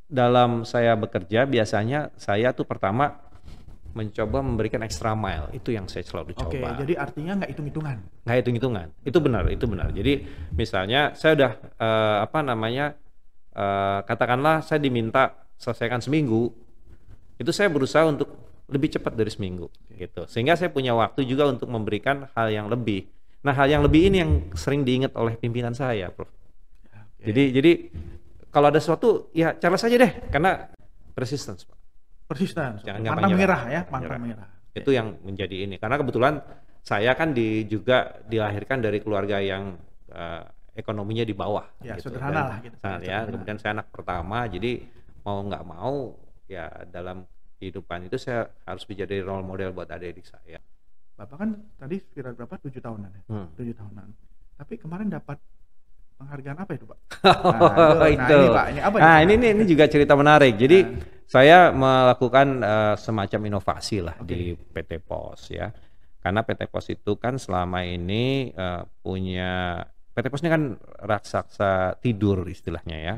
dalam saya bekerja biasanya saya tuh pertama mencoba memberikan extra mile, itu yang saya selalu Oke, coba. jadi artinya nggak hitung-hitungan. Nggak hitung-hitungan, itu benar, itu benar. Jadi misalnya saya udah apa namanya katakanlah saya diminta selesaikan seminggu, itu saya berusaha untuk lebih cepat dari seminggu, gitu. Sehingga saya punya waktu juga untuk memberikan hal yang lebih. Nah, hal yang lebih ini yang sering diingat oleh pimpinan saya, Prof. Oke. Jadi kalau ada sesuatu ya cari saja deh, karena resistance, Pak. Persisten, Jangan gampang pantang nyerah. menyerah ya, pantang menyerah. Itu yang menjadi ini. Karena kebetulan saya kan juga dilahirkan dari keluarga yang ekonominya di bawah. Ya, gitu. sederhana lah gitu. Ya, Sederhana. kemudian saya anak pertama, jadi mau nggak mau ya dalam kehidupan itu saya harus menjadi role model buat adik-adik saya. Bapak kan tadi kira berapa? 7 tahunan ya? 7 tahunan. Tapi kemarin dapat penghargaan apa itu, Pak? Nah, itu. ini Pak, ini apa Nah, ini? ini juga cerita menarik. Jadi saya melakukan semacam inovasi lah di PT Pos ya. Karena PT Pos itu kan selama ini punya, PT Pos ini kan raksasa tidur istilahnya ya.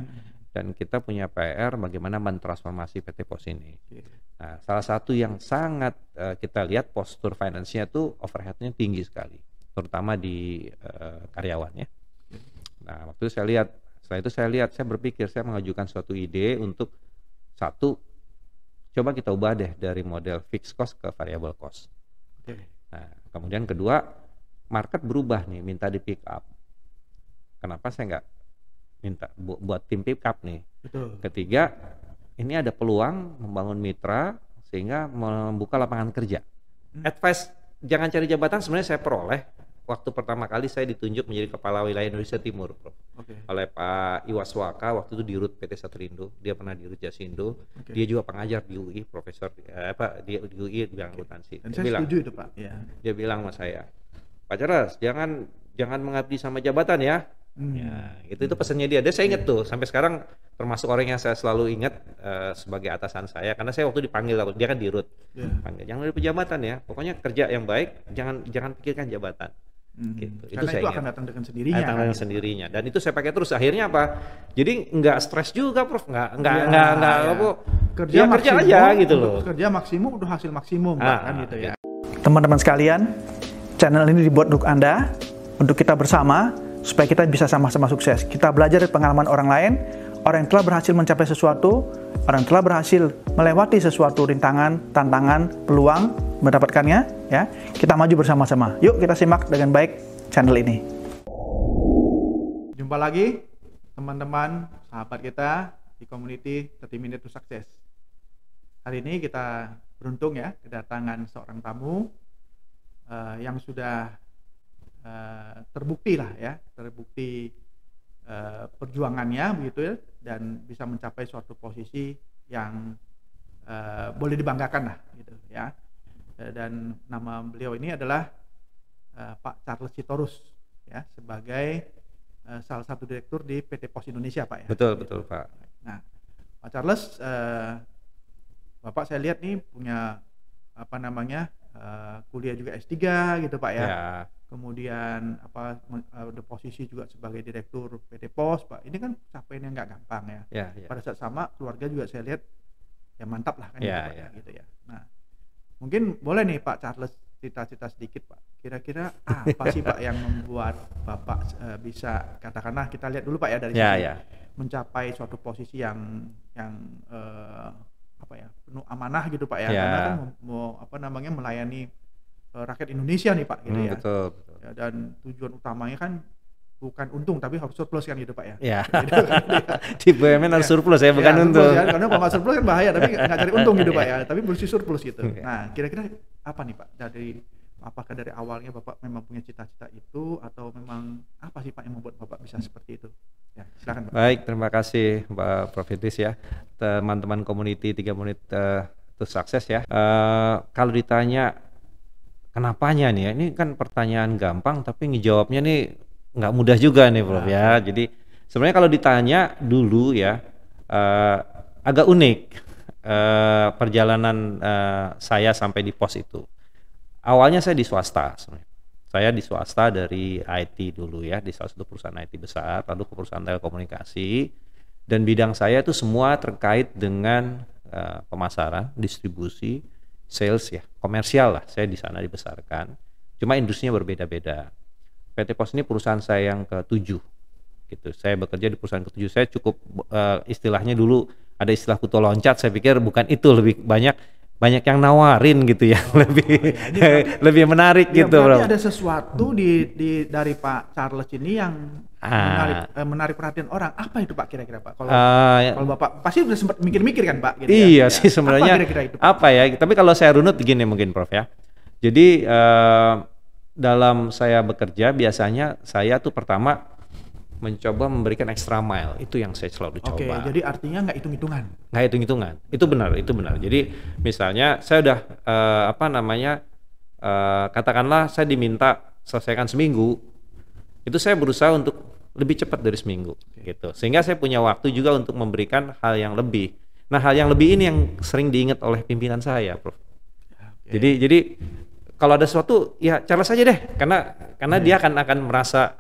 Dan kita punya PR bagaimana mentransformasi PT Pos ini. Nah, salah satu yang sangat kita lihat postur finance-nya tuh overhead-nya tinggi sekali, terutama di karyawan ya. Nah, waktu itu saya lihat, setelah itu saya berpikir, saya mengajukan suatu ide untuk satu, coba kita ubah deh dari model fixed cost ke variable cost. Nah, kemudian kedua, market berubah nih, minta di pick up. Kenapa saya nggak minta buat tim pick up nih? Betul. Ketiga, ini ada peluang membangun mitra sehingga membuka lapangan kerja. Advice jangan cari jabatan sebenarnya saya peroleh waktu pertama kali saya ditunjuk menjadi Kepala Wilayah Indonesia Timur, Prof. Oleh Pak Iwaswaka, waktu itu di Rut PT Satrindo, dia pernah di Rut Jasindo, dia juga pengajar di UI, profesor di UI di bidang akuntansi. Dan saya setuju itu, Pak. Ya. Dia bilang sama saya, Pak Charles, jangan mengabdi sama jabatan ya. Ya, itu pesannya dia. Saya ingat tuh sampai sekarang, termasuk orang yang saya selalu ingat sebagai atasan saya, karena saya waktu dipanggil, dia kan di Rut, panggil, jangan dari pejabatan ya, pokoknya kerja yang baik, jangan pikirkan jabatan. Gitu. Karena itu akan datang dengan sendirinya. Datang dengan sendirinya. Dan itu saya pakai terus. Akhirnya apa? Jadi nggak stres juga, Prof. Nggak kerja aja gitu loh. Kerja maksimum udah hasil maksimum, kan gitu ya. Teman-teman sekalian, channel ini dibuat untuk Anda, untuk kita bersama, supaya kita bisa sama-sama sukses. Kita belajar dari pengalaman orang lain, orang yang telah berhasil mencapai sesuatu, orang yang telah berhasil melewati sesuatu rintangan, tantangan, peluang, mendapatkannya, ya. Kita maju bersama-sama. Yuk kita simak dengan baik channel ini. Jumpa lagi teman-teman, sahabat kita di community 30 Minute to Success. Hari ini kita beruntung ya kedatangan seorang tamu yang sudah terbukti lah ya, terbukti perjuangannya begitu ya, dan bisa mencapai suatu posisi yang boleh dibanggakan lah gitu ya. Dan nama beliau ini adalah Pak Charles Sitorus ya, sebagai salah satu direktur di PT Pos Indonesia, Pak ya. Betul Pak. Nah, Pak Charles, Bapak saya lihat nih punya kuliah juga S3 gitu, Pak ya. Kemudian ada posisi juga sebagai direktur PT Pos, Pak. Ini kan capaiannya nggak gampang ya. Pada saat sama keluarga juga saya lihat ya mantap lah kan gitu ya. Nah, mungkin boleh nih Pak Charles cita-cita sedikit, Pak. Kira-kira apa sih Pak yang membuat Bapak bisa, katakanlah kita lihat dulu Pak ya dari sini mencapai suatu posisi yang penuh amanah gitu Pak ya. Karena kan mau melayani rakyat Indonesia nih Pak gitu ya. Betul. Ya, dan tujuan utamanya kan bukan untung tapi harus surplus kan gitu Pak ya. Di BUMN harus surplus ya, bukan untung. Ya, karena kalau nggak surplus kan bahaya, tapi nggak cari untung gitu Pak ya, tapi bersih surplus gitu. Nah, kira-kira apa nih Pak, apakah dari awalnya Bapak memang punya cita-cita itu, atau memang apa sih Pak yang membuat Bapak bisa seperti itu? Ya, silakan Pak. Baik, terima kasih Pak Profitis ya, teman-teman community 3 menit to success ya. Kalau ditanya kenapanya nih ya, ini kan pertanyaan gampang tapi ngejawabnya nih nggak mudah juga nih Prof ya. Jadi sebenarnya kalau ditanya dulu ya, agak unik perjalanan saya sampai di pos itu. Awalnya saya di swasta sebenarnya. Saya di swasta dari IT dulu ya, di salah satu perusahaan IT besar, lalu ke perusahaan telekomunikasi. Dan bidang saya itu semua terkait dengan pemasaran, distribusi, sales ya, komersial lah. Saya di sana dibesarkan. Cuma industrinya berbeda-beda. PT Pos ini perusahaan saya yang ke-7 gitu. Saya bekerja di perusahaan ke-7. Saya cukup istilahnya dulu ada istilah kutu loncat. Saya pikir bukan itu, lebih banyak yang nawarin gitu ya, lebih menarik ya, gitu. Berarti ada sesuatu dari Pak Charles ini yang menarik perhatian orang. Apa itu Pak kira-kira Pak? Kalau Bapak pasti udah sempat mikir-mikir kan Pak? Gitu iya sih sebenarnya. Apa ya? Tapi kalau saya runut begini mungkin Prof ya. Jadi dalam saya bekerja biasanya saya tuh pertama mencoba memberikan extra mile, itu yang saya selalu coba. Oke, jadi artinya nggak hitung-hitungan. Nggak hitung-hitungan, itu benar. Jadi misalnya saya udah katakanlah saya diminta selesaikan seminggu, itu saya berusaha untuk lebih cepat dari seminggu, gitu. Sehingga saya punya waktu juga untuk memberikan hal yang lebih. Nah, hal yang lebih ini yang sering diingat oleh pimpinan saya, Prof. Jadi kalau ada sesuatu ya Charles saja deh, karena dia akan merasa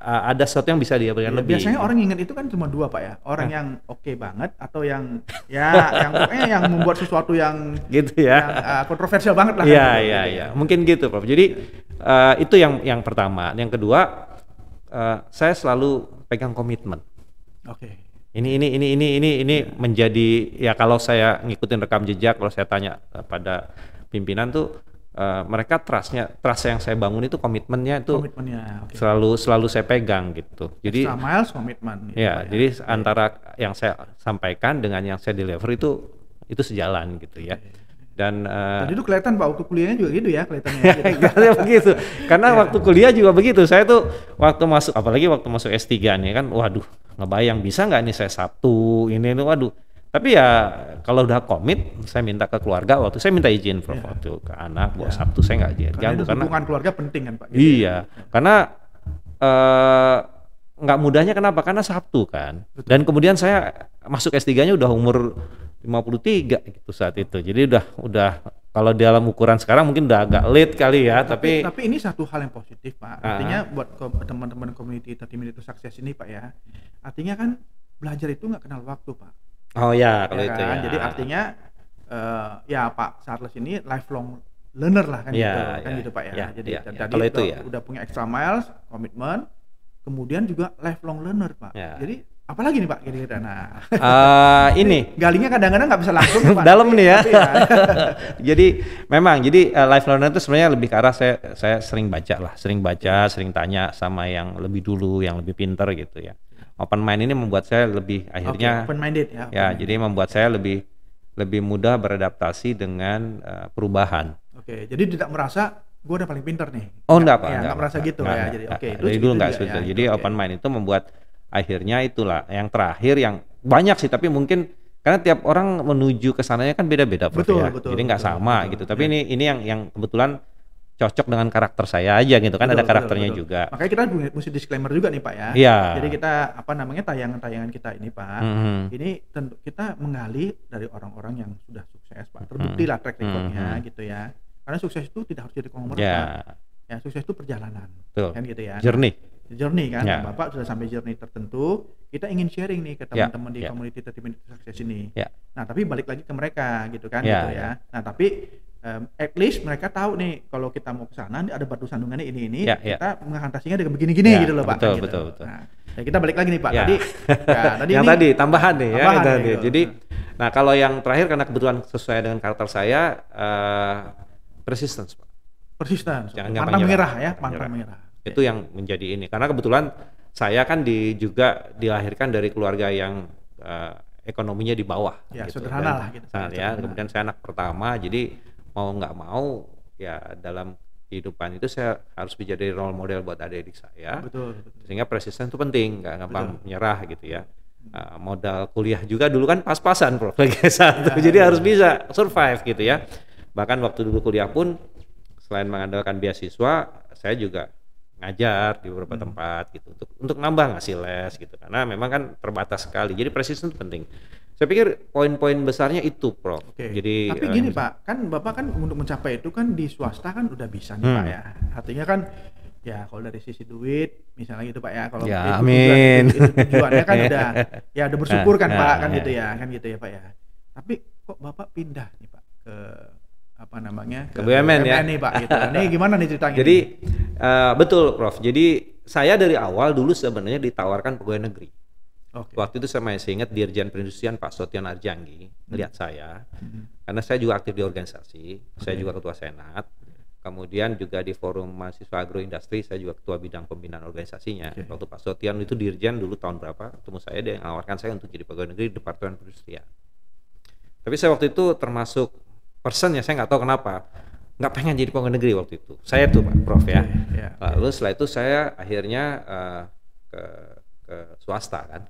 ada sesuatu yang bisa dia berikan lebih. Biasanya orang ingat itu kan cuma dua Pak ya, orang yang oke banget atau yang yang pokoknya yang membuat sesuatu yang gitu ya, yang, kontroversial banget lah. Iya, mungkin gitu Prof. Jadi itu yang pertama. Yang kedua, saya selalu pegang komitmen. Oke. Ini menjadi ya, kalau saya ngikutin rekam jejak, kalau saya tanya pada pimpinan tuh mereka trust yang saya bangun itu komitmennya selalu saya pegang gitu. Jadi extra miles komitmen. Ya, jadi antara yang saya sampaikan dengan yang saya deliver itu sejalan gitu ya. Dan tadi itu kelihatan Pak waktu kuliahnya juga gitu ya kelihatannya. Begitu. Karena waktu kuliah juga begitu. Saya tuh apalagi waktu masuk S3 nih kan, waduh, ngebayang bisa nggak nih saya Sabtu ini waduh. Tapi ya kalau udah komit, saya minta ke keluarga, waktu saya minta izin waktu ke anak, bahwa Sabtu saya nggak ganggu karena hubungan keluarga penting kan Pak. Gitu iya, karena nggak mudahnya kenapa? Karena Sabtu kan. Betul. Dan kemudian saya masuk S3-nya udah umur 53 gitu saat itu. Jadi udah kalau dalam ukuran sekarang mungkin udah agak late kali ya, tapi ini satu hal yang positif Pak. Artinya buat teman-teman community 30 Minutes to Success ini Pak ya. Artinya kan belajar itu nggak kenal waktu Pak. Oh ya, kalau itu kan? ya. Jadi artinya ya Pak Charles ini lifelong learner lah kan gitu Pak ya. Jadi tadi udah punya extra miles, komitmen, kemudian juga lifelong learner Pak. Jadi apalagi nih Pak kira-kira? Nah, ini galingnya kadang-kadang nggak bisa langsung Pak. Dalam nih ya. Jadi memang lifelong learner itu sebenarnya lebih ke arah saya sering baca, sering tanya sama yang lebih dulu, yang lebih pintar gitu ya. Open mind ini membuat saya lebih akhirnya open minded ya. Jadi membuat saya lebih mudah beradaptasi dengan perubahan. Oke, jadi tidak merasa gue udah paling pintar nih. Oh enggak Pak. Enggak merasa gitu ya. Jadi dari dulu enggak seperti itu. Jadi open mind itu membuat akhirnya itulah yang terakhir yang banyak sih, tapi mungkin karena tiap orang menuju ke sananya kan beda-beda Prof. Betul, jadi nggak sama gitu. Tapi ini yang kebetulan cocok dengan karakter saya aja gitu kan, ada karakternya juga. Makanya kita mesti disclaimer juga nih Pak ya. Iya. Jadi kita tayangan-tayangan kita ini Pak, ini tentu kita menggali dari orang-orang yang sudah sukses Pak, terbukti lah track recordnya gitu ya. Karena sukses itu tidak harus jadi konglomerat Pak. Ya sukses itu perjalanan. Betul. Kan gitu ya. Journey kan, Bapak sudah sampai journey tertentu, kita ingin sharing nih ke teman-teman di community 30 Minutes to Success ini. Nah tapi balik lagi ke mereka gitu kan gitu ya. Nah tapi at least mereka tahu nih kalau kita mau ke sana ada batu sandungannya ini kita mengatasinya dengan begini-gini gitu loh Pak. Betul. Nah, ya kita balik lagi nih Pak. Tadi yang tadi tambahan nih ya. Jadi nah kalau yang terakhir karena kebetulan sesuai dengan karakter saya, persistence Pak. Persistence. Pantang menyerah ya, pantang menyerah. Itu yang menjadi ini. Karena kebetulan saya kan juga dilahirkan dari keluarga yang ekonominya di bawah. Ya gitu. Sederhana lah gitu. Kemudian saya anak pertama, jadi mau nggak mau ya dalam kehidupan itu saya harus menjadi role model buat adik-adik saya. Betul. Sehingga persisten itu penting, nggak gampang menyerah gitu ya. Modal kuliah juga dulu kan pas-pasan Prof. Lagi S1, jadi harus bisa survive gitu ya. Bahkan waktu dulu kuliah pun selain mengandalkan beasiswa, saya juga ngajar di beberapa tempat gitu untuk nambah ngasih les gitu, karena memang kan terbatas sekali. Jadi persisten itu penting. Saya pikir poin-poin besarnya itu Prof. Jadi tapi gini Pak, kan Bapak kan untuk mencapai itu kan di swasta kan udah bisa nih Pak ya. Artinya kan Ya, kalau dari sisi duit, misalnya gitu Pak ya, kalau ya, itu amin. Itu tujuannya kan udah bersyukur kan Pak, kan gitu ya Pak ya. Tapi kok Bapak pindah nih Pak ke apa namanya ke BUMN ya nih Pak gitu. Ini gimana nih ceritanya? Jadi betul Prof. Jadi saya dari awal dulu sebenarnya ditawarkan pegawai negeri. Waktu itu saya masih ingat Dirjen Perindustrian Pak Sotion Arjanggi melihat saya, karena saya juga aktif di organisasi, saya juga ketua senat, kemudian juga di forum mahasiswa agroindustri saya juga ketua bidang pembinaan organisasinya. Waktu Pak Sotion itu Dirjen dulu tahun berapa, ketemu saya, dia menawarkan saya untuk jadi pegawai negeri di Departemen Perindustrian. Tapi saya waktu itu termasuk person ya, saya nggak tahu kenapa nggak pengen jadi pegawai negeri waktu itu. Saya tuh Pak Prof ya. Lalu setelah itu saya akhirnya ke swasta kan.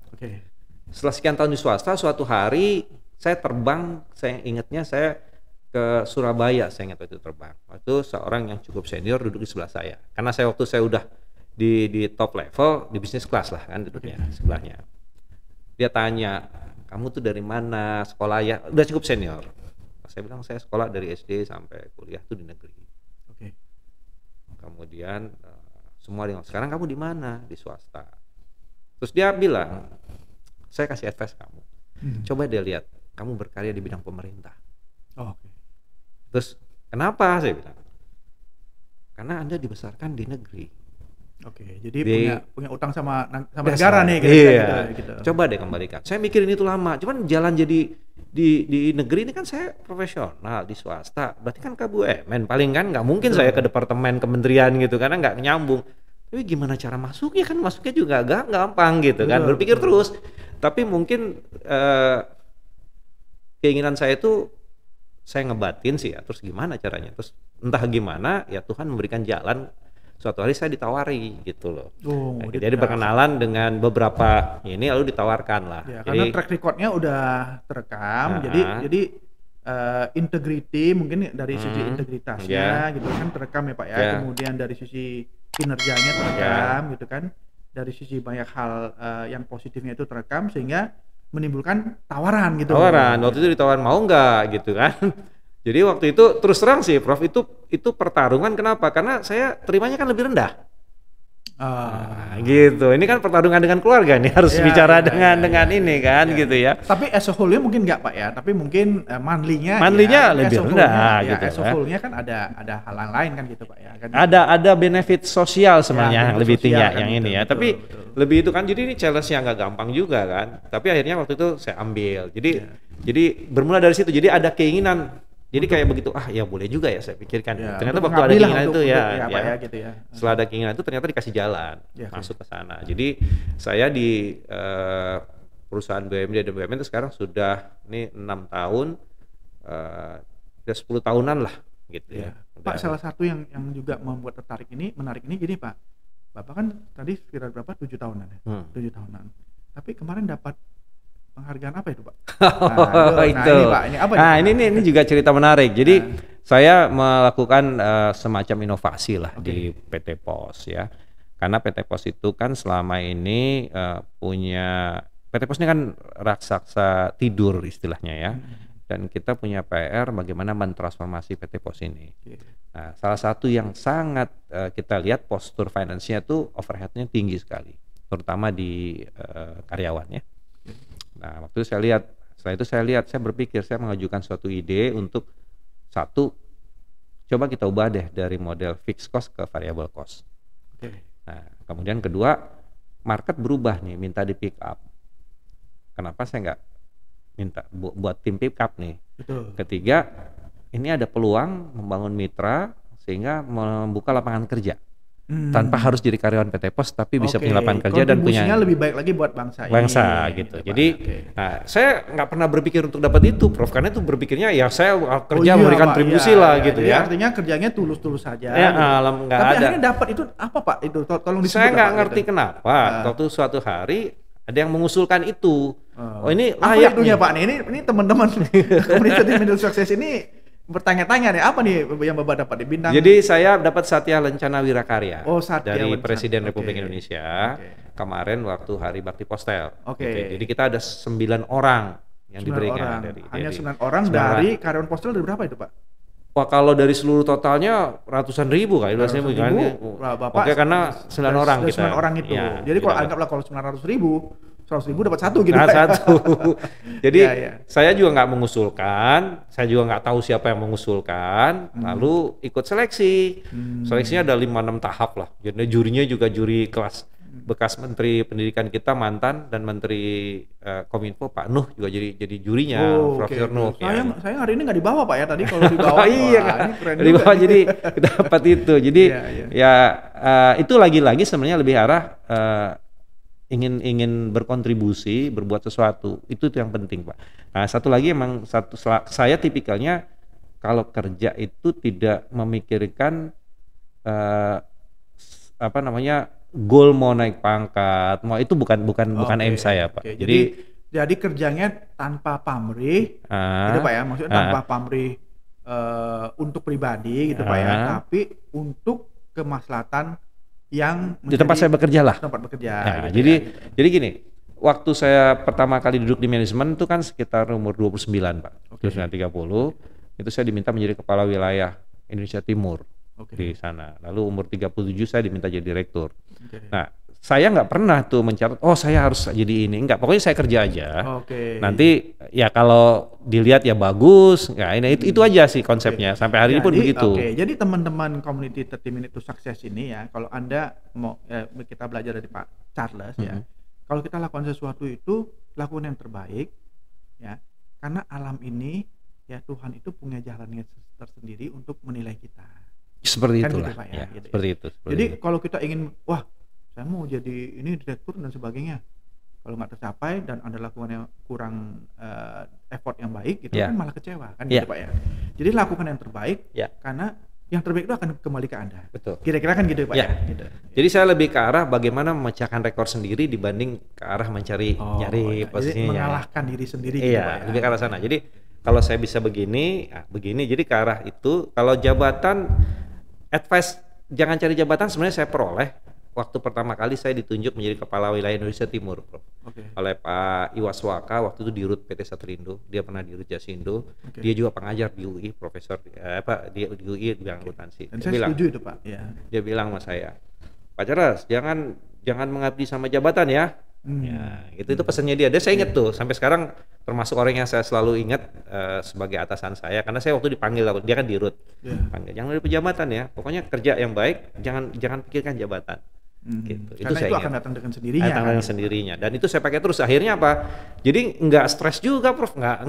Setelah sekian tahun di swasta, suatu hari saya terbang, saya ingatnya saya ke Surabaya, saya ingat itu terbang. Itu seorang yang cukup senior duduk di sebelah saya. Karena saya waktu saya udah di top level di bisnis kelas lah kan duduknya sebelahnya. Dia tanya, kamu tuh dari mana, sekolah ya? Udah cukup senior. Saya bilang saya sekolah dari SD sampai kuliah tuh di negeri. Kemudian semua bilang, sekarang kamu di mana? Di swasta. Terus dia bilang, saya kasih advice kamu. Coba dia lihat, kamu berkarya di bidang pemerintah. Terus kenapa? Saya bilang, karena Anda dibesarkan di negeri. Jadi punya utang sama negara nih gitu. Coba deh kembalikan. Saya mikirin itu lama. Cuman jalan jadi di negeri ini kan saya profesional, di swasta. Berarti kan ke BUMN paling kan nggak mungkin saya ke departemen kementerian gitu karena nggak nyambung. Tapi gimana cara masuknya kan masuknya juga gak gampang gitu kan. Berpikir terus. Tapi mungkin keinginan saya itu saya ngebatin sih ya. Terus gimana caranya? Terus entah gimana ya Tuhan memberikan jalan. Suatu hari saya ditawari gitu loh. Jadi berkenalan dengan beberapa ini lalu ditawarkan lah. Karena track recordnya udah terekam. Jadi integrity mungkin dari sisi integritasnya gitu kan terekam ya Pak ya. Kemudian dari sisi kinerjanya terekam gitu kan, dari sisi banyak hal yang positifnya itu terekam sehingga menimbulkan tawaran gitu. Waktu itu ditawarin mau nggak gitu kan. Jadi waktu itu terus terang sih Prof, itu pertarungan. Kenapa? Karena saya terimanya kan lebih rendah. Gitu. Ini kan pertarungan dengan keluarga nih, harus bicara dengan ini kan gitu ya. Tapi as a whole-nya mungkin enggak Pak ya, tapi mungkin monthly-nya lebih rendah gitu. As a whole-nya kan ada hal lain kan gitu Pak ya. Kan ada benefit sosial sebenarnya yang lebih tinggi yang ini ya. Tapi lebih itu kan, jadi ini challenge-nya nggak gampang juga kan. Tapi akhirnya waktu itu saya ambil. Jadi bermula dari situ. Jadi ada keinginan. Jadi kayak begitu, ya boleh juga ya saya pikirkan. Ternyata waktu ada keinginan itu gitu ya. Setelah ada keinginan itu ternyata dikasih jalan masuk ke sana. Jadi saya di perusahaan BUMD dan BUMN itu sekarang sudah ini 6 tahun, udah 10 tahunan lah gitu ya. Pak, salah satu yang juga membuat menarik ini gini Pak. Bapak kan tadi kira berapa? 7 tahunan ya. 7 tahunan. Tapi kemarin dapat penghargaan apa itu Pak? Ini juga cerita menarik. Jadi saya melakukan semacam inovasi lah di PT Pos ya. Karena PT Pos itu kan selama ini punya, PT Pos ini kan raksasa tidur istilahnya ya. Dan kita punya PR bagaimana mentransformasi PT Pos ini. Nah, salah satu yang sangat kita lihat postur finance-nya tuh overhead-nya tinggi sekali, terutama di karyawan ya. Nah, waktu itu saya berpikir, saya mengajukan suatu ide untuk satu, coba kita ubah deh dari model fixed cost ke variable cost. Nah, kemudian kedua, market berubah nih, minta di pick up. Kenapa saya nggak minta buat tim pick up nih? Ketiga, ini ada peluang membangun mitra sehingga membuka lapangan kerja. Tanpa harus jadi karyawan PT Pos tapi bisa punya lapangan kerja dan punya lebih baik lagi buat bangsa gitu. Jadi nah, saya nggak pernah berpikir untuk dapat itu Prof, karena itu berpikirnya ya saya kerja memberikan kontribusi lah gitu ya. Artinya kerjanya tulus-tulus saja. Tapi akhirnya dapat itu apa Pak? Itu tolong disebut. Saya nggak ngerti kenapa waktu suatu hari ada yang mengusulkan itu. Ini layak itunya Pak nih. Ini teman-teman komunitas Middle Success ini bertanya-tanya nih, apa nih yang Bapak dapat di bintang? Jadi saya dapat Satya Lencana Wirakarya dari Lencana. Presiden Republik Indonesia kemarin waktu Hari Bakti Postel. Jadi kita ada 9 orang yang diberikan. Hanya 9 orang dari karyawan postal dari berapa itu Pak? Wah kalau dari seluruh totalnya ratusan ribu kan, ratusan ribu kan? Bapak oke, karena 9 orang kita. 9 orang itu. Ya, jadi kalau anggaplah kalau 900.000 dapat 1 gitu. Nah, 1. Jadi saya juga nggak mengusulkan, saya juga nggak tahu siapa yang mengusulkan, lalu ikut seleksi. Seleksinya ada 5-6 tahap lah. Jadi jurinya juga juri kelas bekas Menteri Pendidikan kita mantan dan Menteri Kominfo Pak Nuh juga jadi jurinya, Profesor Nuh. Saya hari ini nggak dibawa Pak ya, tadi kalau dibawa. Iya kan, dibawa jadi dapat itu. Jadi itu lagi-lagi sebenarnya lebih arah ingin berkontribusi, berbuat sesuatu, itu yang penting Pak. Nah satu lagi emang saya tipikalnya kalau kerja itu tidak memikirkan goal mau naik pangkat, mau itu bukan aim saya Pak. Jadi kerjanya tanpa pamrih, gitu Pak ya, maksudnya tanpa pamrih untuk pribadi gitu Pak ya, tapi untuk kemaslahatan yang di tempat saya bekerja lah. Tempat bekerja. Nah, gitu jadi gini, waktu saya pertama kali duduk di manajemen itu kan sekitar umur 29 Pak, 29-30, itu saya diminta menjadi kepala wilayah Indonesia Timur di sana. Lalu umur 37 saya diminta jadi direktur. Nah, saya nggak pernah tuh mencatat, oh saya harus jadi ini, enggak, pokoknya saya kerja aja. Nanti ya kalau dilihat ya bagus, nggak ini itu aja sih konsepnya. Sampai hari ini pun begitu. Jadi teman-teman community 30 Minutes to Success ini ya, kalau Anda mau kita belajar dari Pak Charles ya, kalau kita lakukan sesuatu itu lakukan yang terbaik ya, karena alam ini ya Tuhan itu punya jalannya tersendiri untuk menilai kita. Seperti kan itulah gitu, Pak, ya, gitu seperti ya. itu. Jadi kalau kita ingin, wah saya mau jadi ini direktur dan sebagainya, kalau nggak tercapai dan Anda lakukan yang kurang effort yang baik, itu kan malah kecewa kan gitu Pak ya. Jadi lakukan yang terbaik karena yang terbaik itu akan kembali ke Anda. Betul. Kira-kira kan gitu Pak ya. Gitu. Jadi saya lebih ke arah bagaimana memecahkan rekor sendiri dibanding ke arah mencari nyari posisinya. Jadi mengalahkan diri sendiri. Iya, gitu Pak ya. Lebih ke arah sana. Jadi kalau saya bisa begini, jadi ke arah itu. Kalau jabatan, advice jangan cari jabatan sebenarnya saya peroleh waktu pertama kali saya ditunjuk menjadi kepala wilayah Indonesia Timur, Prof. Oleh Pak Iwaswaka, waktu itu di Rut PT Satrindo, dia pernah di Rut Jasindo, dia juga pengajar di UI, profesor di UI bidang akuntansi. Dan saya setuju itu Pak. Ya. Dia bilang sama saya, Pak Charles, jangan mengabdi sama jabatan ya. Ya, itu pesannya dia. Saya ingat tuh sampai sekarang, termasuk orang yang saya selalu ingat sebagai atasan saya, karena saya waktu dipanggil, dia kan di Rut, panggil, jangan dari pejabatan ya, pokoknya kerja yang baik, jangan pikirkan jabatan. Gitu. Itu saya ingat. Akan datang dengan sendirinya. Datang dengan sendirinya. Dan itu saya pakai terus. Akhirnya apa? Jadi nggak stres juga, Prof. Nggak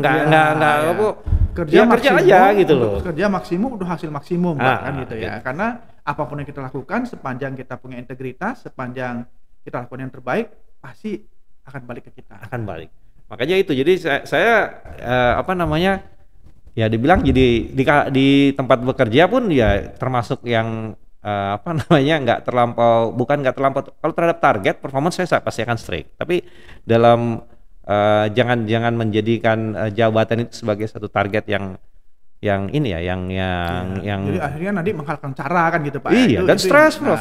kerja aja gitu loh. Kerja maksimum udah hasil maksimum, kan gitu ya. Karena apapun yang kita lakukan, sepanjang kita punya integritas, sepanjang kita lakukan yang terbaik, pasti akan balik ke kita. Akan balik. Makanya itu. Jadi saya ya dibilang jadi di tempat bekerja pun ya termasuk yang nggak terlampau kalau terhadap target performance saya pasti akan strict, tapi dalam jangan menjadikan jabatan itu sebagai satu target yang jadi akhirnya nanti menghalalkan cara kan gitu Pak. Iya, dan stres Prof.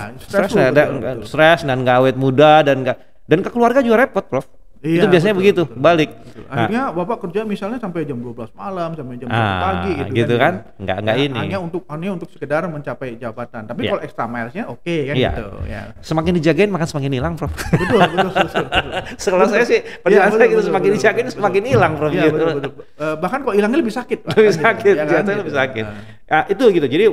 Stres dan nggak awet muda dan ke keluarga juga repot Prof. Iya, itu biasanya begitu. Balik. Akhirnya Bapak kerja misalnya sampai jam 12 malam, sampai jam 1 pagi gitu kan. Enggak ini. Hanya untuk sekedar mencapai jabatan. Tapi kalau extra miles-nya oke kan gitu. Ya. Semakin dijagain makan semakin hilang, Prof. Betul. Kalau saya sih penjelasan saya gitu, semakin dijagain semakin hilang, Prof. Iya, betul. Bahkan kok hilangnya lebih sakit. Lebih sakit, jatuhnya lebih sakit. Nah, itu gitu. Jadi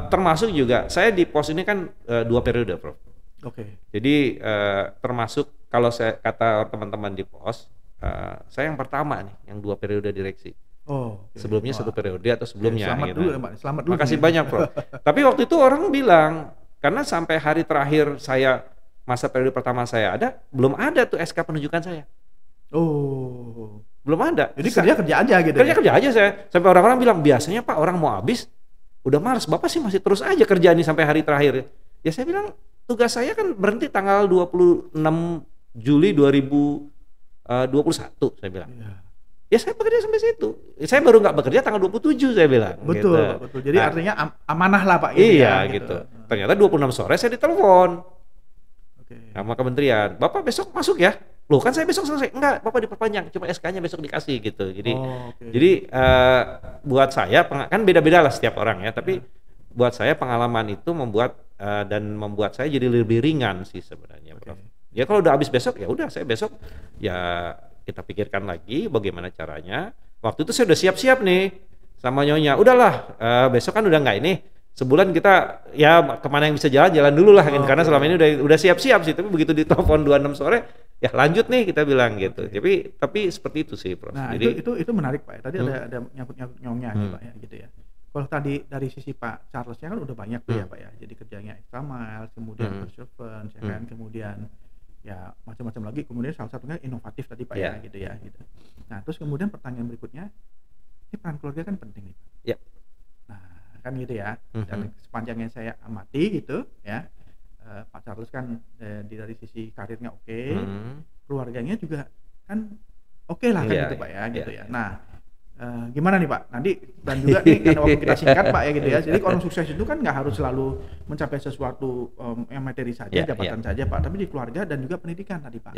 termasuk juga saya di pos ini kan 2 periode, Prof. Jadi termasuk kalau saya kata teman-teman di pos, saya yang pertama nih, yang 2 periode direksi. Sebelumnya 1 periode atau sebelumnya. Selamat dulu, Pak. Selamat dulu. Makasih banyak, Prof. Tapi waktu itu orang bilang, karena sampai hari terakhir saya masa periode pertama saya ada, belum ada tuh SK penunjukan saya. Belum ada. Jadi kerja aja gitu. Kerja aja saya. Sampai orang-orang bilang, biasanya Pak orang mau habis udah malas, Bapak sih masih terus aja kerja nih sampai hari terakhir. Ya saya bilang, tugas saya kan berhenti tanggal 26 Juli 2021 saya bilang. Ya saya bekerja sampai situ. Saya baru nggak bekerja tanggal 27 saya bilang. Betul. Jadi artinya amanah lah Pak. Iya gitu. Ternyata 26 sore saya ditelepon sama kementerian. Bapak besok masuk ya. loh kan saya besok selesai, enggak Bapak diperpanjang, cuma SK-nya besok dikasih gitu. Jadi buat saya kan beda-beda lah setiap orang ya, tapi buat saya pengalaman itu membuat saya jadi lebih ringan sih sebenarnya, Prof. Ya kalau udah habis besok ya udah saya besok ya kita pikirkan lagi bagaimana caranya. Waktu itu saya udah siap-siap nih sama nyonya, udahlah besok kan udah nggak ini, sebulan kita ya kemana yang bisa jalan dulu lah, karena selama ini udah siap-siap sih, tapi begitu ditelepon 26 sore ya lanjut nih kita bilang gitu. Tapi seperti itu sih, Prof. Nah, jadi itu menarik Pak. Tadi ada nyangkut nyonya Pak ya gitu ya. Kalau tadi dari sisi Pak Charles-nya kan udah banyak tuh ya Pak ya. Jadi kerjanya extra mile, kemudian perseverance, ya kan, kemudian ya macam-macam lagi, kemudian salah satunya inovatif tadi Pak ya gitu ya gitu. Nah, terus kemudian pertanyaan berikutnya, ini peran keluarga kan penting nih Pak. Ya. Nah, kan gitu ya. Dan sepanjang yang saya amati gitu ya, Pak Charles kan dari sisi karirnya oke, keluarganya juga kan oke lah kan gitu Pak ya gitu ya. Nah, gimana nih Pak? Nanti dan juga nih karena waktu kita singkat Pak ya gitu ya. Jadi orang sukses itu kan nggak harus selalu mencapai sesuatu yang materi saja, jabatan saja Pak, tapi di keluarga dan juga pendidikan tadi Pak.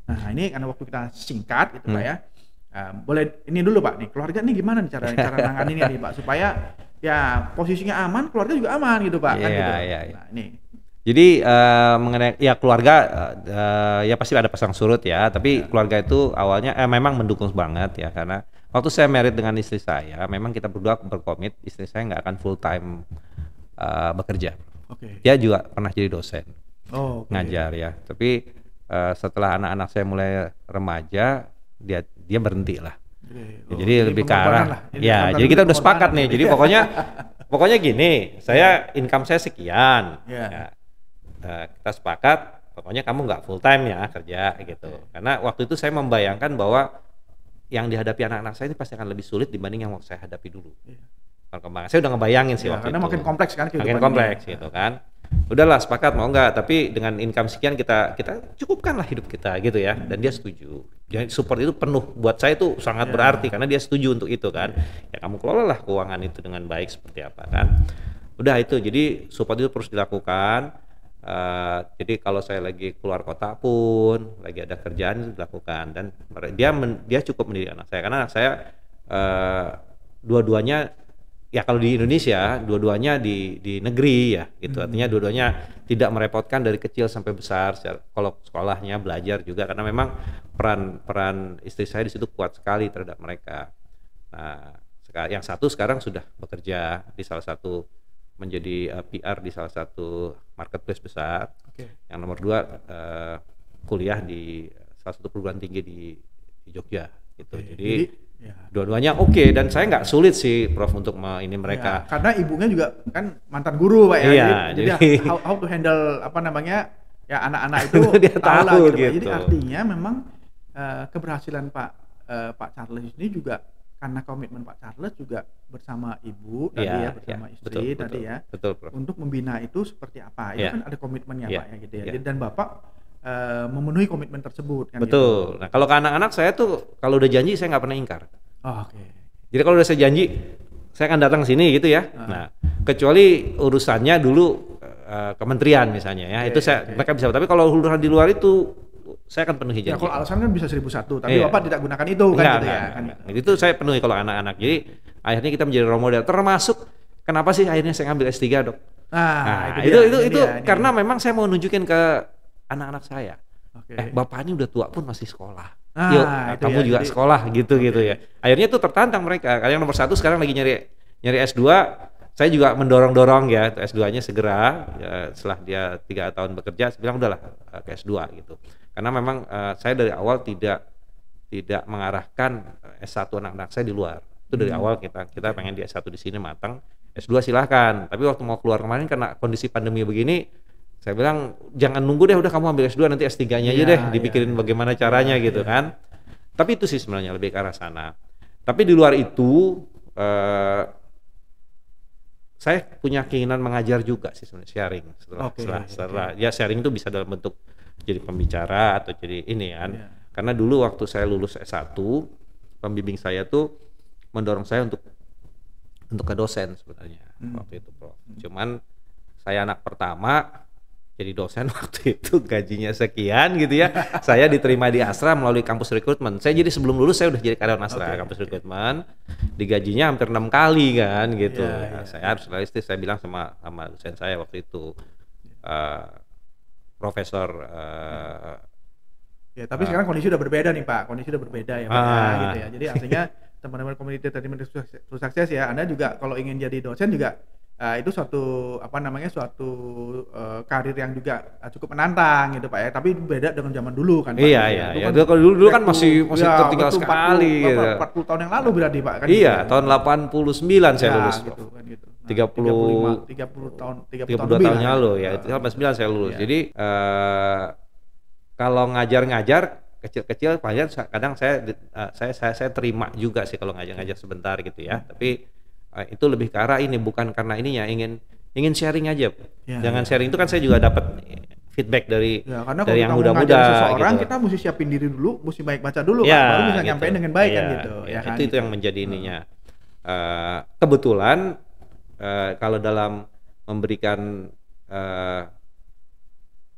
Nah, ini karena waktu kita singkat gitu Pak ya. Boleh ini dulu Pak nih, keluarga nih gimana nih cara nanganinnya nih Pak supaya ya posisinya aman, keluarga juga aman gitu Pak kan gitu. Nah, ini. Jadi mengenai ya keluarga ya pasti ada pasang surut ya, tapi keluarga itu awalnya memang mendukung banget ya, karena waktu saya married dengan istri saya, memang kita berdua berkomit istri saya nggak akan full time bekerja. Dia juga pernah jadi dosen, ngajar ya. Tapi setelah anak-anak saya mulai remaja, dia berhenti lah. Jadi lebih ke arah ya. Jadi kita udah sepakat nih. Jadi pokoknya gini, saya income saya sekian. Ya. Kita sepakat, pokoknya kamu nggak full time ya kerja gitu. Karena waktu itu saya membayangkan bahwa yang dihadapi anak-anak saya ini pasti akan lebih sulit dibanding yang saya hadapi dulu. Perkembangan saya udah ngebayangin sih waktu karena itu. Makin kompleks kan. Makin kompleks gitu kan. Udahlah sepakat mau nggak, tapi dengan income sekian kita cukupkanlah hidup kita gitu ya. Dan dia setuju. Jadi support itu penuh buat saya itu sangat berarti karena dia setuju untuk itu kan. Ya kamu kelolalah keuangan itu dengan baik seperti apa kan. Udah itu, jadi support itu terus dilakukan. Jadi kalau saya lagi keluar kota pun, lagi ada kerjaan itu dilakukan, dan dia cukup mendidik anak saya karena anak saya dua-duanya ya kalau di Indonesia dua-duanya di negeri ya gitu, artinya dua-duanya tidak merepotkan dari kecil sampai besar. Kalau sekolahnya belajar juga karena memang peran istri saya di situ kuat sekali terhadap mereka. Nah, yang satu sekarang sudah bekerja di salah satu menjadi PR di salah satu marketplace besar. Yang nomor 2 kuliah di salah satu perguruan tinggi di Jogja gitu. Jadi dua-duanya dan saya nggak sulit sih Prof untuk ini mereka. Karena ibunya juga kan mantan guru Pak ya. Jadi how to handle apa namanya ya anak-anak itu dia tahu gitu. Jadi artinya memang keberhasilan Pak Charles ini juga karena komitmen Pak Charles juga bersama ibu tadi bersama istri tadi betul, Prof. Untuk membina itu seperti apa, itu kan ada komitmennya Pak ya gitu ya. Dan Bapak memenuhi komitmen tersebut kan. Betul. Gitu. Nah kalau ke anak-anak saya tuh kalau udah janji saya nggak pernah ingkar. Jadi kalau udah saya janji saya akan datang sini gitu ya. Nah kecuali urusannya dulu kementerian misalnya ya, itu mereka bisa. Tapi kalau urusan di luar itu saya akan penuhi janji. Ya, kalau alasan kan bisa 1001, tapi Bapak tidak gunakan itu kan gitu ya. Itu saya penuhi kalau anak-anak. Jadi akhirnya kita menjadi role model. Termasuk kenapa sih akhirnya saya ngambil S3 dok? Nah itu karena memang saya mau nunjukin ke anak-anak saya. Bapak ini udah tua pun masih sekolah. Yuk kamu juga sekolah gitu ya. Akhirnya tuh tertantang mereka. Yang nomor 1 sekarang lagi nyari S2. Saya juga mendorong ya S2-nya segera ya, setelah dia 3 tahun bekerja. Saya bilang udahlah ke S2 gitu. Karena memang saya dari awal tidak mengarahkan S1 anak-anak saya di luar. Itu dari awal kita pengen di S1 di sini matang. S2 silahkan. Tapi waktu mau keluar kemarin karena kondisi pandemi begini, saya bilang jangan nunggu deh, udah kamu ambil S2 nanti S3-nya aja deh, dipikirin bagaimana caranya gitu kan. Tapi itu sih sebenarnya lebih ke arah sana. Tapi di luar itu saya punya keinginan mengajar juga sih sebenarnya, sharing setelah ya sharing itu bisa dalam bentuk jadi pembicara atau jadi ini kan. Karena dulu waktu saya lulus S1, pembimbing saya tuh mendorong saya untuk ke dosen sebenarnya waktu itu Prof. Cuman saya anak pertama, jadi dosen waktu itu gajinya sekian gitu ya. Saya diterima di Astra melalui kampus rekrutmen. Saya jadi sebelum lulus saya udah jadi karyawan Astra kampus rekrutmen. Digajinya hampir 6 kali kan gitu. Saya harus realistis, saya bilang sama dosen saya waktu itu, Profesor ya, tapi sekarang kondisi udah berbeda nih Pak. Kondisi udah berbeda ya Pak gitu ya. Jadi artinya teman-teman community tadi sukses ya. Anda juga kalau ingin jadi dosen juga itu suatu suatu karir yang juga cukup menantang gitu Pak ya, tapi beda dengan zaman dulu kan Pak. Iya. Kalau dulu kan masih tertinggal sekali 40 tahun yang lalu berarti Pak kan. Iya, gitu. Tahun 89 saya lulus. Gitu, kan, gitu. Nah, 32 tahun yang lalu ya. Itu 89 saya lulus. Jadi kalau ngajar-ngajar kecil-kecil kadang saya terima juga sih kalau ngajar-ngajar sebentar gitu ya. Tapi itu lebih ke arah ini, bukan karena ininya, ingin sharing aja. Jangan sharing itu kan saya juga dapat feedback dari yang muda-muda seseorang, gitu. Kita mesti siapin diri dulu, mesti baik baca dulu kan, baru bisa nyampein dengan baik kan gitu. Itu gitu. Yang menjadi ininya. Kebetulan kalau dalam memberikan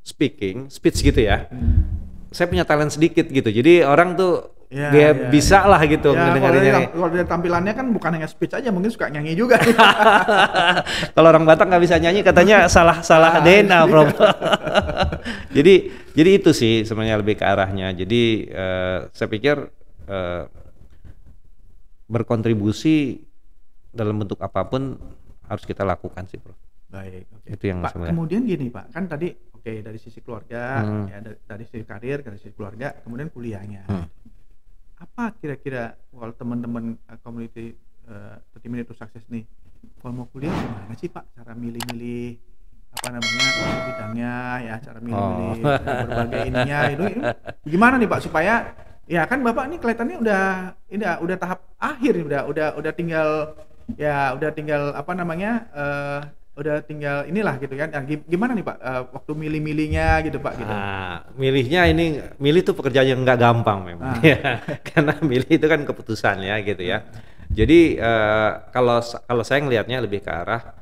speech gitu ya, saya punya talent sedikit gitu. Jadi orang tuh bisa lah gitu ngedengerinnya. Kalau dari tampilannya kan bukan hanya speech aja, mungkin suka nyanyi juga. Kalau orang Batak nggak bisa nyanyi katanya salah DNA, Bro. jadi itu sih sebenarnya lebih ke arahnya. Jadi saya pikir berkontribusi dalam bentuk apapun harus kita lakukan sih, Bro. Baik, itu yang Pak. Kemudian gini Pak, kan tadi dari sisi keluarga, ya dari sisi karir, dari sisi keluarga, kemudian kuliahnya. Apa kira-kira kalau teman-teman community 30 Minutes to Success nih, kalau mau kuliah gimana sih Pak cara milih-milih bidangnya ya, cara milih-milih berbagai ininya itu gimana nih Pak supaya ya kan Bapak ini kelihatannya udah tahap akhir, udah tinggal udah tinggal inilah gitu kan. Gimana nih Pak waktu milih-milihnya gitu Pak gitu. Milih itu pekerjaan yang nggak gampang memang. Karena milih itu kan keputusan ya gitu ya. Jadi kalau saya ngelihatnya lebih ke arah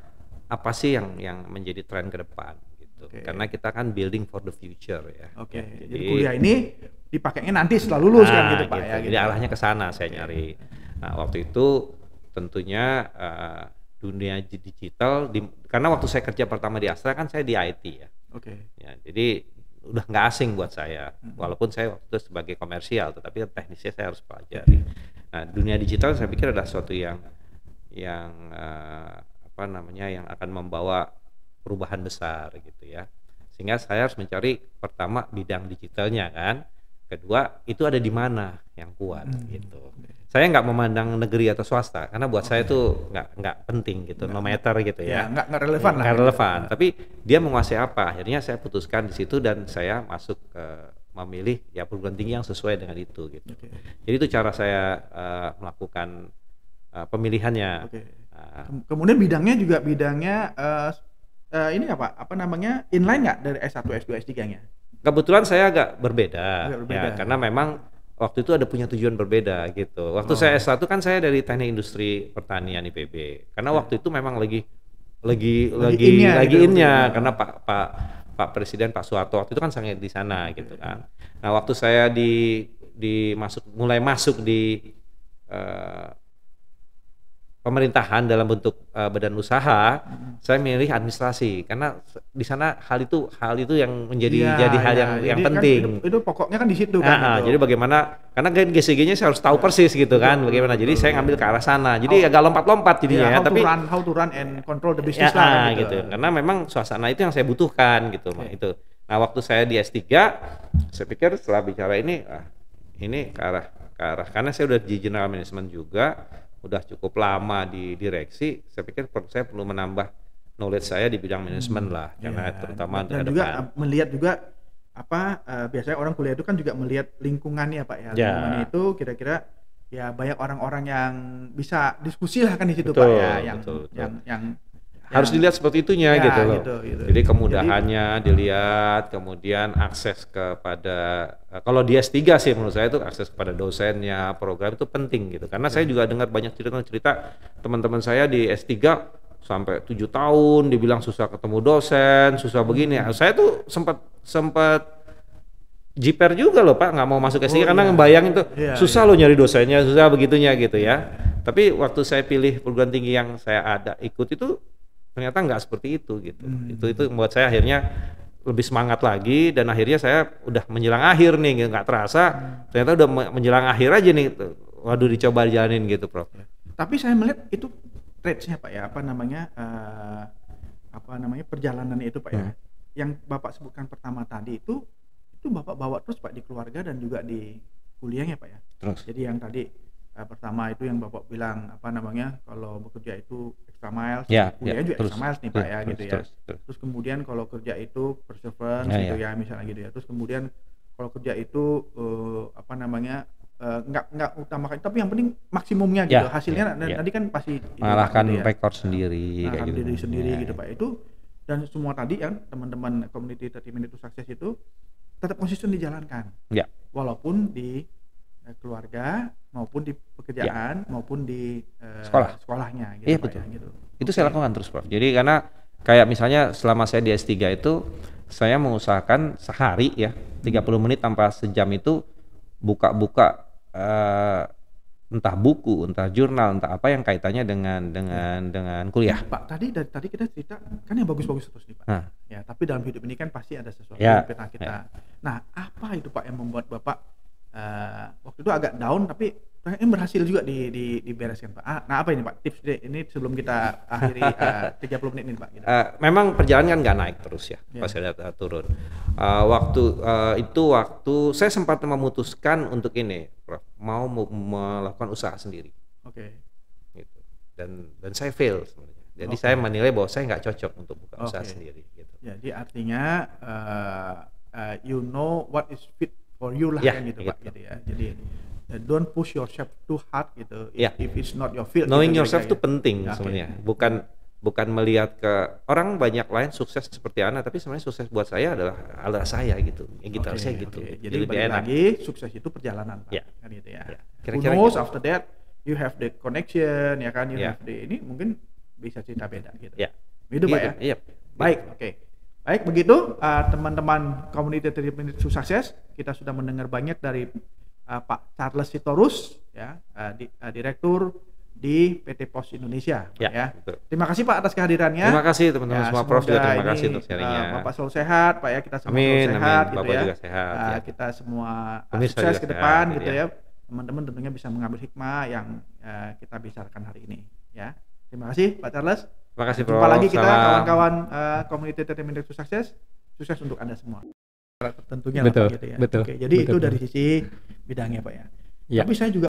apa sih yang menjadi tren ke depan gitu. Karena kita kan building for the future ya. Jadi kuliah ini dipakainya nanti setelah lulus kan gitu Pak ya. Jadi arahnya ke sana saya nyari. Nah, waktu itu tentunya dunia digital karena waktu saya kerja pertama di Astra kan saya di IT ya. Ya, jadi udah nggak asing buat saya. Walaupun saya waktu itu sebagai komersial, tetapi teknisnya saya harus pelajari. Nah, dunia digital saya pikir adalah sesuatu yang yang akan membawa perubahan besar gitu ya. Sehingga saya harus mencari pertama bidang digitalnya kan. Kedua itu ada di mana yang kuat gitu. Saya nggak memandang negeri atau swasta karena buat saya itu nggak penting gitu, no matter gitu ya. Nggak relevan lah. Nggak relevan. Tapi dia menguasai apa? Akhirnya saya putuskan di situ dan saya masuk memilih ya perguruan tinggi yang sesuai dengan itu gitu. Jadi itu cara saya melakukan pemilihannya. Kemudian bidangnya ini inline nggak dari S1, S2, S3-nya? Kebetulan saya agak berbeda. Ya, karena memang waktu itu ada punya tujuan berbeda gitu. Waktu saya S1 kan saya dari Teknik Industri Pertanian IPB. Karena waktu itu memang lagi innya karena Pak Presiden Pak Soeharto waktu itu kan sangat di sana gitu kan. Nah, waktu saya mulai masuk di pemerintahan dalam bentuk badan usaha, saya milih administrasi karena di sana hal itu yang menjadi hal yang penting. Kan itu pokoknya kan di situ kan. Jadi bagaimana karena GCG-nya saya harus tahu persis gitu kan, bagaimana. Jadi saya ngambil ke arah sana. Jadi agak lompat-lompat jadinya tapi how to run and control the business lah gitu. Karena memang suasana itu yang saya butuhkan gitu itu. Nah, waktu saya di S3, saya pikir setelah bicara ini ke arah karena saya udah di general management juga. Udah cukup lama di direksi, saya pikir saya perlu menambah knowledge saya di bidang manajemen lah, karena terutama dan juga melihat juga biasanya orang kuliah itu kan juga melihat lingkungannya Pak ya. Lingkungannya itu kira-kira ya banyak orang-orang yang bisa diskusi lah kan di situ Pak ya, yang harus dilihat seperti itunya gitu loh. Gitu. Jadi kemudahannya dilihat, kemudian akses kepada kalau di S3 sih menurut saya itu akses kepada dosennya, program itu penting gitu. Karena saya juga dengar banyak cerita-cerita teman-teman saya di S3 sampai 7 tahun, dibilang susah ketemu dosen, susah begini. Saya tuh sempat jiper juga loh Pak, nggak mau masuk S3 karena ngebayangin tuh susah loh nyari dosennya, susah begitunya gitu ya. Tapi waktu saya pilih perguruan tinggi yang saya ikut itu ternyata nggak seperti itu gitu. Itu membuat saya akhirnya lebih semangat lagi, dan akhirnya saya udah menjelang akhir nih, nggak terasa ternyata udah menjelang akhir aja nih. Waduh, dicoba jalanin gitu Prof. Tapi saya melihat itu traitsnya Pak ya, apa namanya perjalanannya itu Pak ya. Yang Bapak sebutkan pertama tadi itu Bapak bawa terus Pak di keluarga dan juga di kuliahnya Pak ya. Terus. Jadi yang tadi pertama itu yang Bapak bilang kalau bekerja itu extra miles, kuliah juga extra miles nih Pak ya gitu ya. Terus kemudian kalau kerja itu perseverance gitu ya misalnya gitu ya. Terus kemudian kalau kerja itu nggak utamakan, tapi yang penting maksimumnya gitu. Hasilnya tadi kan pasti mengalahkan rekor sendiri kayak gitu. Diri sendiri gitu Pak. Itu dan semua tadi yang teman-teman community 30 Minutes to Success itu tetap konsisten dijalankan. Walaupun di keluarga maupun di pekerjaan maupun di sekolahnya gitu. Iya betul. Ya, gitu. Itu saya lakukan terus Prof. Jadi karena kayak misalnya selama saya di S3 itu saya mengusahakan sehari ya 30 menit tanpa sejam itu buka-buka entah buku, entah jurnal, entah apa yang kaitannya dengan kuliah. Pak, dari tadi kita cerita kan yang bagus-bagus terus nih Pak. Ya, tapi dalam hidup ini kan pasti ada sesuatu yang kita. Nah, apa itu Pak yang membuat Bapak waktu itu agak down tapi ini berhasil juga dibereskan Pak. Nah, apa ini Pak tips deh ini sebelum kita akhiri 30 menit ini Pak gitu. Memang perjalanan kan nggak naik terus ya. Pas saya turun. Waktu saya sempat memutuskan untuk ini Prof, mau melakukan usaha sendiri. Gitu. Dan saya fail sebenarnya. Jadi saya menilai bahwa saya nggak cocok untuk buka usaha sendiri gitu. Jadi artinya you know what is fit for you lah kan gitu Pak gitu ya. Jadi don't push yourself too hard gitu. If it's not your field. Knowing yourself itu penting sebenarnya. Bukan melihat ke orang banyak lain sukses seperti Ana, tapi sebenarnya sukses buat saya adalah saya gitu. Saya gitu. Jadi lebih enak. Lagi sukses itu perjalanan Pak. Kan gitu ya. Who knows after that you have the connection ya kan, you have the ini mungkin bisa cerita beda gitu. Gitu Pak ya. Baik, Baik, begitu teman-teman Community 30 Minutes to Success, kita sudah mendengar banyak dari Pak Charles Sitorus ya, Direktur di PT Pos Indonesia ya. Terima kasih Pak atas kehadirannya. Terima kasih teman-teman semua Prof juga terima kasih untuk sharingnya. Bapak selalu sehat Pak ya, kita semua selalu sehat gitu Bapak ya. juga sehat. Kita semua sukses ke depan gitu ya. Teman-teman tentunya bisa mengambil hikmah yang kita bicarakan hari ini ya. Terima kasih Pak Charles. Terima kasih Prof. Jumpa lagi kita kawan-kawan Community 30 Minutes to Success. Sukses untuk Anda semua. Tentunya betul, gitu ya. Betul. Jadi itu dari sisi bidangnya Pak ya. Tapi saya juga